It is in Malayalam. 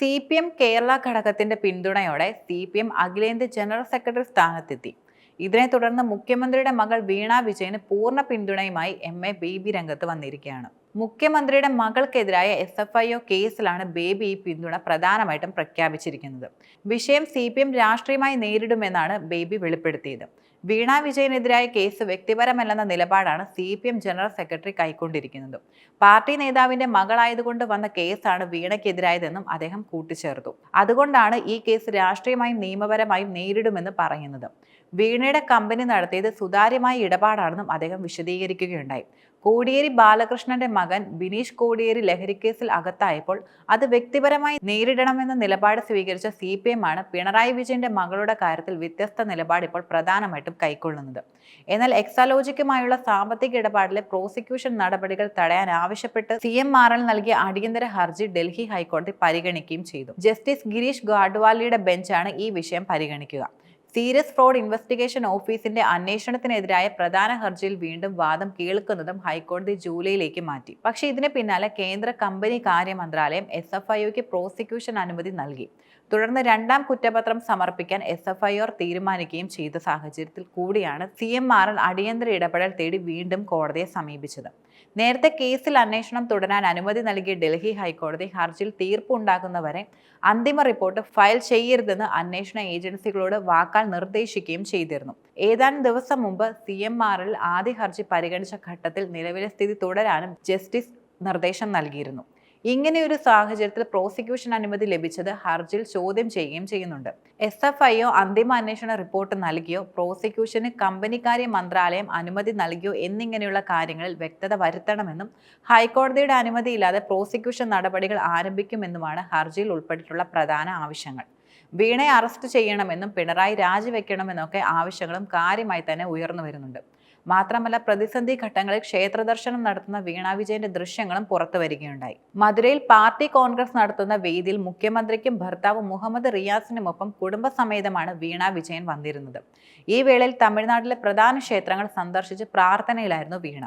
CPM കേരള ഘടകത്തിന്റെ പിന്തുണയോടെ CPM അഖിലേന്ത്യാ ജനറൽ സെക്രട്ടറി സ്ഥാനത്തെത്തി. ഇതിനെ തുടർന്ന് മുഖ്യമന്ത്രിയുടെ മകൾ വീണ വിജയന് പൂർണ്ണ പിന്തുണയുമായി MA ബേബി രംഗത്ത് വന്നിരിക്കുകയാണ്. മുഖ്യമന്ത്രിയുടെ മകൾക്കെതിരായ SFIO കേസിലാണ് ബേബി ഈ പിന്തുണ പ്രധാനമായിട്ടും പ്രഖ്യാപിച്ചിരിക്കുന്നത്. വിഷയം CPM രാഷ്ട്രീയമായി നേരിടുമെന്നാണ് ബേബി വെളിപ്പെടുത്തിയത്. വീണ വിജയനെതിരായ കേസ് വ്യക്തിപരമല്ലെന്ന നിലപാടാണ് CPM ജനറൽ സെക്രട്ടറി കൈക്കൊണ്ടിരിക്കുന്നത്. പാർട്ടി നേതാവിന്റെ മകളായതുകൊണ്ട് വന്ന കേസാണ് വീണയ്ക്കെതിരായതെന്നും അദ്ദേഹം കൂട്ടിച്ചേർത്തു. അതുകൊണ്ടാണ് ഈ കേസ് രാഷ്ട്രീയമായും നിയമപരമായും നേരിടുമെന്ന് പറയുന്നത്. വീണയുടെ കമ്പനി നടത്തിയത് സുതാര്യമായ ഇടപാടാണെന്നും അദ്ദേഹം വിശദീകരിക്കുകയുണ്ടായി. കോടിയേരി ബാലകൃഷ്ണന്റെ മകൻ ബിനീഷ് കോടിയേരി ലഹരിക്കേസിൽ അകത്തായപ്പോൾ അത് വ്യക്തിപരമായി നേരിടണമെന്ന നിലപാട് സ്വീകരിച്ച CPM ആണ് പിണറായി വിജയന്റെ മകളുടെ കാര്യത്തിൽ വ്യത്യസ്ത നിലപാട് ഇപ്പോൾ പ്രധാനമായിട്ടും കൈക്കൊള്ളുന്നത്. എന്നാൽ എക്സാലോജിക്കുമായുള്ള സാമ്പത്തിക ഇടപാടിലെ പ്രോസിക്യൂഷൻ നടപടികൾ തടയാൻ ആവശ്യപ്പെട്ട് CMRL നൽകിയ അടിയന്തര ഹർജി ഡൽഹി ഹൈക്കോടതി പരിഗണിക്കുകയും ചെയ്തു. ജസ്റ്റിസ് ഗിരീഷ് ഗാഡ്വാളിയുടെ ബെഞ്ചാണ് ഈ വിഷയം പരിഗണിക്കുക. സീരിയസ് ഫ്രോഡ് ഇൻവെസ്റ്റിഗേഷൻ ഓഫീസിന്റെ അന്വേഷണത്തിനെതിരായ പ്രധാന ഹർജിയിൽ വീണ്ടും വാദം കേൾക്കുന്നതും ഹൈക്കോടതി ജൂലൈയിലേക്ക് മാറ്റി. പക്ഷേ ഇതിന് പിന്നാലെ കേന്ദ്ര കമ്പനി കാര്യ മന്ത്രാലയം SFIOയ്ക്ക് പ്രോസിക്യൂഷൻ അനുമതി നൽകി. തുടർന്ന് രണ്ടാം കുറ്റപത്രം സമർപ്പിക്കാൻ SFIO തീരുമാനിക്കുകയും ചെയ്ത സാഹചര്യത്തിൽ കൂടിയാണ് CMRL അടിയന്തര ഇടപെടൽ തേടി വീണ്ടും കോടതിയെ സമീപിച്ചത്. നേരത്തെ കേസിൽ അന്വേഷണം തുടരാൻ അനുമതി നൽകിയ ഡൽഹി ഹൈക്കോടതി ഹർജിയിൽ തീർപ്പുണ്ടാകുന്നവരെ അന്തിമ റിപ്പോർട്ട് ഫയൽ ചെയ്യരുതെന്ന് അന്വേഷണ ഏജൻസികളോട് വാക്കാൽ നിർദ്ദേശിക്കുകയും ചെയ്തിരുന്നു. ഏതാനും ദിവസം മുമ്പ് CMRL ആദ്യ ഹർജി പരിഗണിച്ച ഘട്ടത്തിൽ നിലവിലെ സ്ഥിതി തുടരാനും ജസ്റ്റിസ് നിർദ്ദേശം നൽകിയിരുന്നു. ഇങ്ങനെയൊരു സാഹചര്യത്തിൽ പ്രോസിക്യൂഷൻ അനുമതി ലഭിച്ചത് ഹർജിയിൽ ചോദ്യം ചെയ്യുകയും ചെയ്യുന്നുണ്ട്. SFIO അന്തിമ അന്വേഷണ റിപ്പോർട്ട് നൽകിയോ പ്രോസിക്യൂഷന് കമ്പനികാര്യ മന്ത്രാലയം അനുമതി നൽകിയോ എന്നിങ്ങനെയുള്ള കാര്യങ്ങളിൽ വ്യക്തത വരുത്തണമെന്നും ഹൈക്കോടതിയുടെ അനുമതിയില്ലാതെ പ്രോസിക്യൂഷൻ നടപടികൾ ആരംഭിക്കുമെന്നുമാണ് ഹർജിയിൽ ഉൾപ്പെട്ടിട്ടുള്ള പ്രധാന ആവശ്യങ്ങൾ. വീണയെ അറസ്റ്റ് ചെയ്യണമെന്നും പിണറായി രാജിവെക്കണമെന്നൊക്കെ ആവശ്യങ്ങളും കാര്യമായി തന്നെ ഉയർന്നു വരുന്നുണ്ട്. മാത്രമല്ല, പ്രതിസന്ധി ഘട്ടങ്ങളിൽ ക്ഷേത്ര ദർശനം നടത്തുന്ന വീണ വിജയന്റെ ദൃശ്യങ്ങളും പുറത്തു വരികയുണ്ടായി. മധുരയിൽ പാർട്ടി കോൺഗ്രസ് നടത്തുന്ന വേദിയിൽ മുഖ്യമന്ത്രിക്കും ഭർത്താവ് മുഹമ്മദ് റിയാസിനുമൊപ്പം കുടുംബസമേതമാണ് വീണ വിജയൻ വന്നിരുന്നത്. ഈ വേളയിൽ തമിഴ്നാട്ടിലെ പ്രധാന ക്ഷേത്രങ്ങൾ സന്ദർശിച്ച് പ്രാർത്ഥനയിലായിരുന്നു വീണ.